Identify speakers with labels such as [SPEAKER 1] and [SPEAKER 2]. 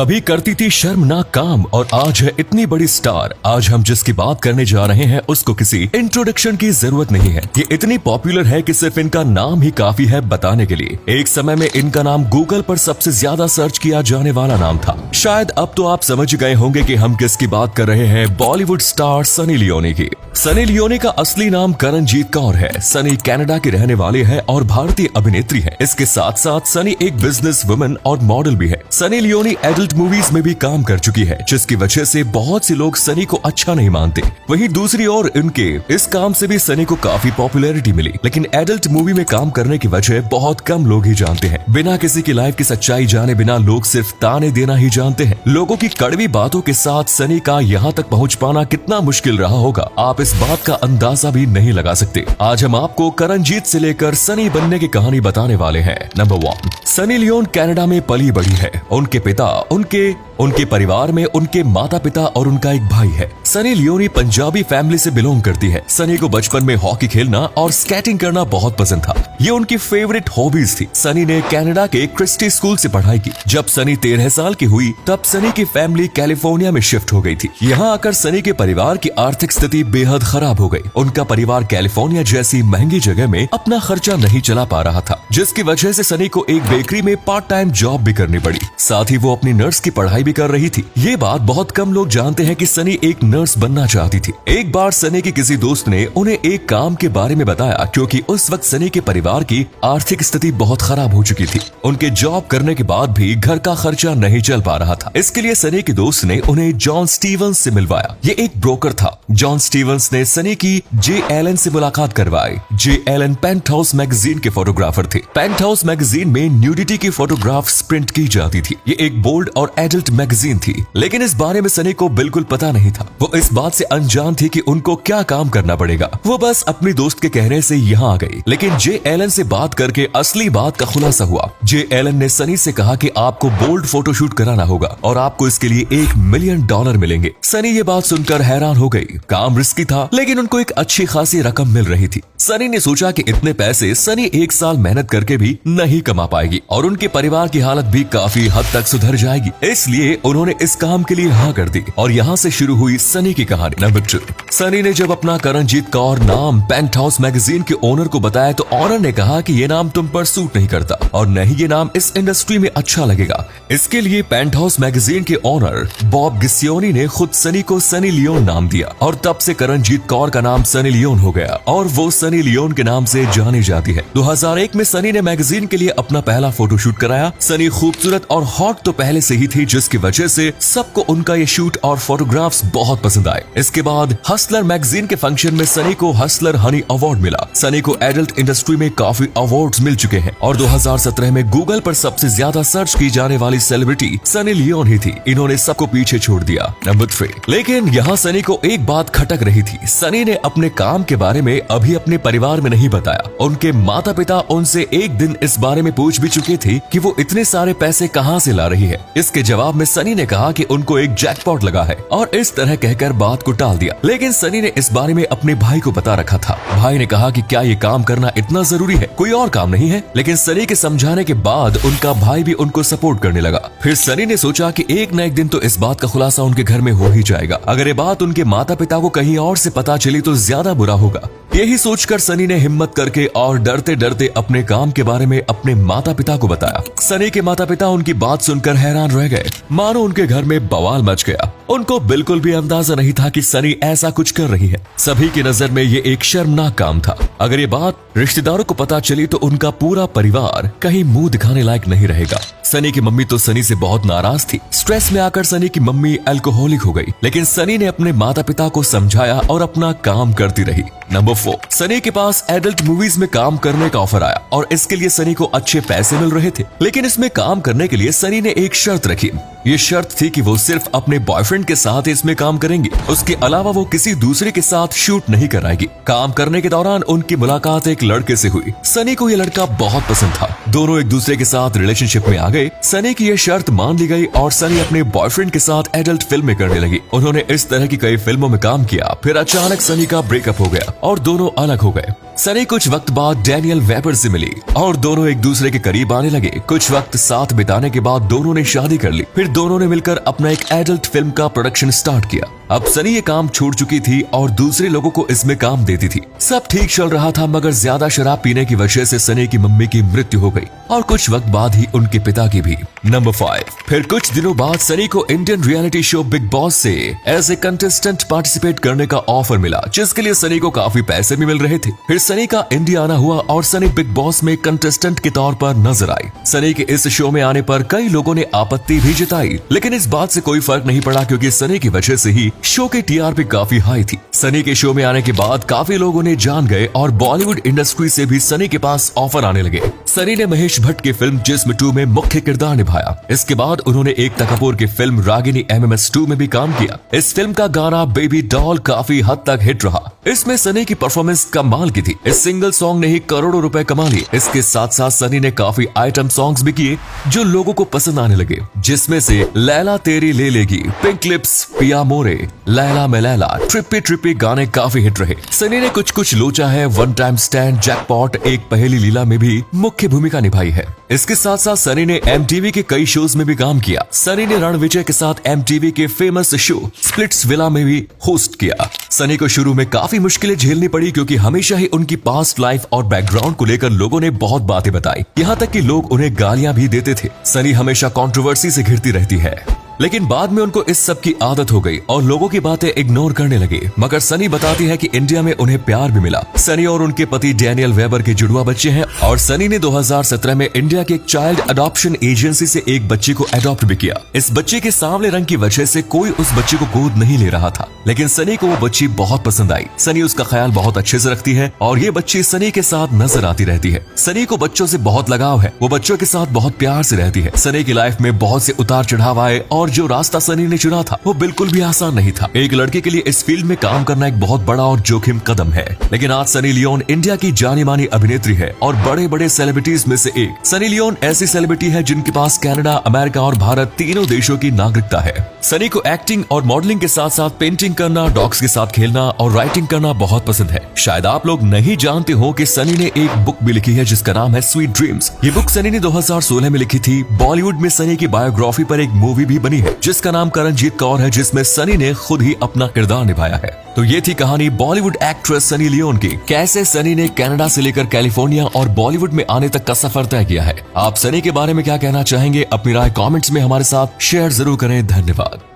[SPEAKER 1] अभी करती थी शर्मनाक काम और आज है इतनी बड़ी स्टार। आज हम जिसकी बात करने जा रहे हैं उसको किसी इंट्रोडक्शन की जरूरत नहीं है। ये इतनी पॉपुलर है कि सिर्फ इनका नाम ही काफी है बताने के लिए। एक समय में इनका नाम गूगल पर सबसे ज्यादा सर्च किया जाने वाला नाम था। शायद अब तो आप समझ गए होंगे कि हम किसकी बात कर रहे हैं, बॉलीवुड स्टार सनी लियोनी की। सनी लियोनी का असली नाम करणजीत कौर है। सनी कनाडा के रहने वाले हैं और भारतीय अभिनेत्री है। इसके साथ साथ सनी एक बिजनेस वुमन और मॉडल भी है। सनी लियोनी एडल्ट मूवीज में भी काम कर चुकी है, जिसकी वजह से बहुत से लोग सनी को अच्छा नहीं मानते। वहीं दूसरी ओर इनके इस काम से भी सनी को काफी पॉपुलैरिटी मिली, लेकिन एडल्ट मूवी में काम करने की वजह बहुत कम लोग ही जानते हैं। बिना किसी की लाइफ की सच्चाई जाने बिना लोग सिर्फ ताने देना ही जानते हैं। लोगों की कड़वी बातों के साथ सनी का यहाँ तक पहुँच पाना कितना मुश्किल रहा होगा, आप इस बात का अंदाजा भी नहीं लगा सकते। आज हम आपको करणजीत से लेकर सनी बनने की कहानी बताने वाले हैं। नंबर 1, सनी लियोन कनाडा में पली बड़ी है। उनके पिता उनके परिवार में उनके माता पिता और उनका एक भाई है। सनी लियोनी पंजाबी फैमिली से बिलोंग करती है। सनी को बचपन में हॉकी खेलना और स्केटिंग करना बहुत पसंद था। ये उनकी फेवरेट हॉबीज थी। सनी ने कनाडा के क्रिस्टी स्कूल से पढ़ाई की। जब सनी 13 साल की हुई तब सनी की फैमिली कैलिफोर्निया में शिफ्ट हो गई थी। यहाँ आकर सनी के परिवार की आर्थिक स्थिति बेहद खराब हो गई। उनका परिवार कैलिफोर्निया जैसी महंगी जगह में अपना खर्चा नहीं चला पा रहा था, जिसकी वजह से सनी को एक बेकरी में पार्ट टाइम जॉब भी करनी पड़ी। साथ ही वो अपनी नर्स की पढ़ाई भी कर रही थी। ये बात बहुत कम लोग जानते हैं कि सनी एक नर्स बनना चाहती थी। एक बार सनी के किसी दोस्त ने उन्हें एक काम के बारे में बताया, क्योंकि उस वक्त सनी के परिवार की आर्थिक स्थिति बहुत खराब हो चुकी थी। उनके जॉब करने के बाद भी घर का खर्चा नहीं चल पा रहा था। इसके लिए सनी के दोस्त ने उन्हें जॉन स्टीवंस से मिलवाया। ये एक ब्रोकर था। जॉन स्टीवंस ने सनी की जे एलन से मुलाकात करवाई। जे एलन पेंटहाउस मैगजीन के फोटोग्राफर थे। पेंटहाउस मैगजीन में न्यूडिटी की फोटोग्राफ्स प्रिंट की जाती थी। ये एक बोल्ड और एडल्ट मैगजीन थी, लेकिन इस बारे में सनी को बिल्कुल पता नहीं था। वो इस बात से अनजान थी कि उनको क्या काम करना पड़ेगा। वो बस अपनी दोस्त के कहने से यहाँ आ गई। लेकिन जे एलन से बात करके असली बात का खुलासा हुआ। जे एलन ने सनी से कहा कि आपको बोल्ड फोटोशूट कराना होगा और आपको इसके लिए $1 मिलियन मिलेंगे। सनी ये बात सुनकर हैरान हो गई। काम रिस्की था, लेकिन उनको एक अच्छी खासी रकम मिल रही थी। सनी ने सोचा कि इतने पैसे सनी 1 साल मेहनत करके भी नहीं कमा पाएगी और उनके परिवार की हालत भी काफी हद तक सुधर जाएगी। इसलिए उन्होंने इस काम के लिए हाँ कर दी और यहाँ से शुरू हुई सनी की कहानी। नंबर 2, सनी ने जब अपना करणजीत कौर नाम पेंटहाउस मैगजीन के ओनर को बताया तो ओनर ने कहा कि ये नाम तुम पर सूट नहीं करता और न ही ये नाम इस इंडस्ट्री में अच्छा लगेगा। इसके लिए पेंटहाउस मैगजीन के ओनर बॉब गिसियोनी ने खुद सनी को सनी लियोन नाम दिया और तब से करणजीत कौर का नाम सनी लियोन हो गया और वो सनी लियोन के नाम से जानी जाती है। 2001 में सनी ने मैगजीन के लिए अपना पहला फोटोशूट कराया। सनी खूबसूरत और हॉट तो पहले से ही थी, जिसकी वजह से सबको उनका ये शूट और फोटोग्राफ्स बहुत पसंद आए। इसके बाद हसलर मैगजीन के फंक्शन में सनी को हसलर हनी अवार्ड मिला। सनी को एडल्ट इंडस्ट्री में काफी अवार्ड्स मिल चुके हैं और 2017 में गूगल पर सबसे ज्यादा सर्च की जाने वाली सेलिब्रिटी सनी लियोन ही थी। इन्होंने सबको पीछे छोड़ दिया। नंबर 3, लेकिन यहाँ सनी को एक बात खटक रही थी। सनी ने अपने काम के बारे में अभी अपने परिवार में नहीं बताया। उनके माता पिता उनसे एक दिन इस बारे में पूछ भी चुके थे कि वो इतने सारे पैसे कहाँ से ला रही है। इसके जवाब में सनी ने कहा कि उनको एक जैकपॉट लगा है और इस तरह कहकर बात को टाल दिया। लेकिन सनी ने इस बारे में अपने भाई को बता रखा था। भाई ने कहा कि क्या ये काम करना इतना जरूरी है, कोई और काम नहीं है। लेकिन सनी के समझाने के बाद उनका भाई भी उनको सपोर्ट करने लगा। फिर सनी ने सोचा कि एक न एक दिन तो इस बात का खुलासा उनके घर में हो ही जाएगा। अगर ये बात उनके माता पिता को कहीं और से पता चली तो ज्यादा बुरा होगा। यही सोचकर सनी ने हिम्मत करके और डरते डरते अपने काम के बारे में अपने माता पिता को बताया। सनी के माता पिता उनकी बात सुनकर हैरान रह गए, मानो उनके घर में बवाल मच गया। उनको बिल्कुल भी अंदाजा नहीं था कि सनी ऐसा कुछ कर रही है। सभी की नजर में ये एक शर्मनाक काम था। अगर ये बात रिश्तेदारों को पता चली तो उनका पूरा परिवार कहीं मुंह दिखाने लायक नहीं रहेगा। सनी की मम्मी तो सनी से बहुत नाराज थी। स्ट्रेस में आकर सनी की मम्मी अल्कोहलिक हो गई, लेकिन सनी ने अपने माता पिता को समझाया और अपना काम करती रही। नंबर 4, सनी के पास एडल्ट मूवीज में काम करने का ऑफर आया और इसके लिए सनी को अच्छे पैसे मिल रहे थे। लेकिन इसमें काम करने के लिए सनी ने एक शर्त रखी। ये शर्त थी कि वो सिर्फ अपने बॉयफ्रेंड के साथ इसमें काम करेंगी। उसके अलावा वो किसी दूसरे के साथ शूट नहीं कराएगी। काम करने के दौरान उनकी मुलाकात एक लड़के से हुई। सनी को ये लड़का बहुत पसंद था। दोनों एक दूसरे के साथ रिलेशनशिप में आ गए। सनी की ये शर्त मान ली गई और सनी अपने बॉयफ्रेंड के साथ एडल्ट फिल्में करने लगी। उन्होंने इस तरह की कई फिल्मों में काम किया। फिर अचानक सनी का ब्रेकअप हो गया और दोनों अलग हो गए। सनी कुछ वक्त बाद डैनियल वेबर से मिली और दोनों एक दूसरे के करीब आने लगे। कुछ वक्त साथ बिताने के बाद दोनों ने शादी कर ली। फिर दोनों ने मिलकर अपना एक एडल्ट फिल्म का प्रोडक्शन स्टार्ट किया। अब सनी ये काम छोड़ चुकी थी और दूसरे लोगों को इसमें काम देती थी। सब ठीक चल रहा था, मगर ज्यादा शराब पीने की वजह से सनी की मम्मी की मृत्यु हो गई और कुछ वक्त बाद ही उनके पिता की भी। नंबर 5। फिर कुछ दिनों बाद सनी को Indian reality show big boss से एज ए कंटेस्टेंट पार्टिसिपेट करने का ऑफर मिला, जिसके लिए सनी को काफी पैसे भी मिल रहे थे। फिर सनी का इंडिया आना हुआ और सनी बिग बॉस में कंटेस्टेंट के तौर पर नजर आई। सनी के इस शो में आने पर कई लोगों ने आपत्ति भी जताई, लेकिन इस बात से कोई फर्क नहीं पड़ा क्योंकि सनी की वजह से ही शो की टीआरपी काफी हाई थी। सनी के शो में आने के बाद काफी लोगों ने जान गए और बॉलीवुड इंडस्ट्री से भी सनी के पास ऑफर आने लगे। सनी ने महेश भट्ट की फिल्म जिस्म 2 में मुख्य किरदार निभाया। इसके बाद उन्होंने एकता कपूर की फिल्म रागिनी MMS 2 में भी काम किया। इस फिल्म का गाना बेबी डॉल काफी हद तक हिट रहा। इसमें सनी की परफॉर्मेंस कमाल की थी। इस सिंगल सॉन्ग ने ही करोड़ों रुपए कमा लिए। इसके साथ साथ सनी ने काफी आइटम सॉन्ग्स भी किए जो लोगों को पसंद आने लगे, जिसमें से लैला तेरी ले लेगी, पिंक लिप्स, पिया मोरे, लैला में लैला, ट्रिपी ट्रिपी गाने काफी हिट रहे। सनी ने कुछ कुछ लोचा है, वन टाइम स्टैंड, जैकपॉट, एक पहेली लीला में भी मुख्य भूमिका निभाई है। इसके साथ साथ सनी ने MTV के कई शोज में भी काम किया। सनी ने रणविजय के साथ MTV के फेमस शो स्प्लिट्स विला में भी होस्ट किया। सनी को शुरू में काफी मुश्किलें झेलनी पड़ी क्योंकि हमेशा ही उनकी पास्ट लाइफ और बैकग्राउंड को लेकर लोगों ने बहुत बातें बताई, यहाँ तक कि लोग उन्हें गालियां भी देते थे। सनी हमेशा कंट्रोवर्सी से घिरती रहती है, लेकिन बाद में उनको इस सब की आदत हो गई और लोगों की बातें इग्नोर करने लगे। मगर सनी बताती है कि इंडिया में उन्हें प्यार भी मिला। सनी और उनके पति डैनियल वेबर के जुड़वा बच्चे हैं और सनी ने 2017 में इंडिया के एक चाइल्ड अडॉप्शन एजेंसी से एक बच्चे को अडॉप्ट भी किया। इस बच्चे के सांवले रंग की वजह से कोई उस बच्चे को गोद नहीं ले रहा था, लेकिन सनी को वो बच्ची बहुत पसंद आई। सनी उसका ख्याल बहुत अच्छे से रखती है और ये बच्ची सनी के साथ नजर आती रहती है। सनी को बच्चों से बहुत लगाव है, वो बच्चों के साथ बहुत प्यार से रहती है। सनी की लाइफ में बहुत से उतार चढ़ाव आए और जो रास्ता सनी ने चुना था वो बिल्कुल भी आसान नहीं था। एक लड़के के लिए इस फील्ड में काम करना एक बहुत बड़ा और जोखिम कदम है, लेकिन आज सनी लियोन इंडिया की जानी मानी अभिनेत्री है और बड़े बड़े सेलिब्रिटीज में से एक। सनी लियोन ऐसी सेलिब्रिटी है जिनके पास कनाडा, अमेरिका और भारत तीनों देशों की नागरिकता है। सनी को एक्टिंग और मॉडलिंग के साथ साथ पेंटिंग करना, डॉग्स के साथ खेलना और राइटिंग करना बहुत पसंद है। शायद आप लोग नहीं जानते हो कि सनी ने एक बुक भी लिखी है जिसका नाम है स्वीट ड्रीम्स। ये बुक सनी ने 2016 में लिखी थी। बॉलीवुड में सनी की बायोग्राफी पर एक मूवी भी बनी है जिसका नाम करणजीत कौर है, जिसमें सनी ने खुद ही अपना किरदार निभाया है। तो ये थी कहानी बॉलीवुड एक्ट्रेस सनी लियोन की, कैसे सनी ने कनाडा से लेकर कैलिफोर्निया और बॉलीवुड में आने तक का सफर तय किया है। आप सनी के बारे में क्या कहना चाहेंगे? अपनी राय कमेंट्स में हमारे साथ शेयर जरूर करें। धन्यवाद।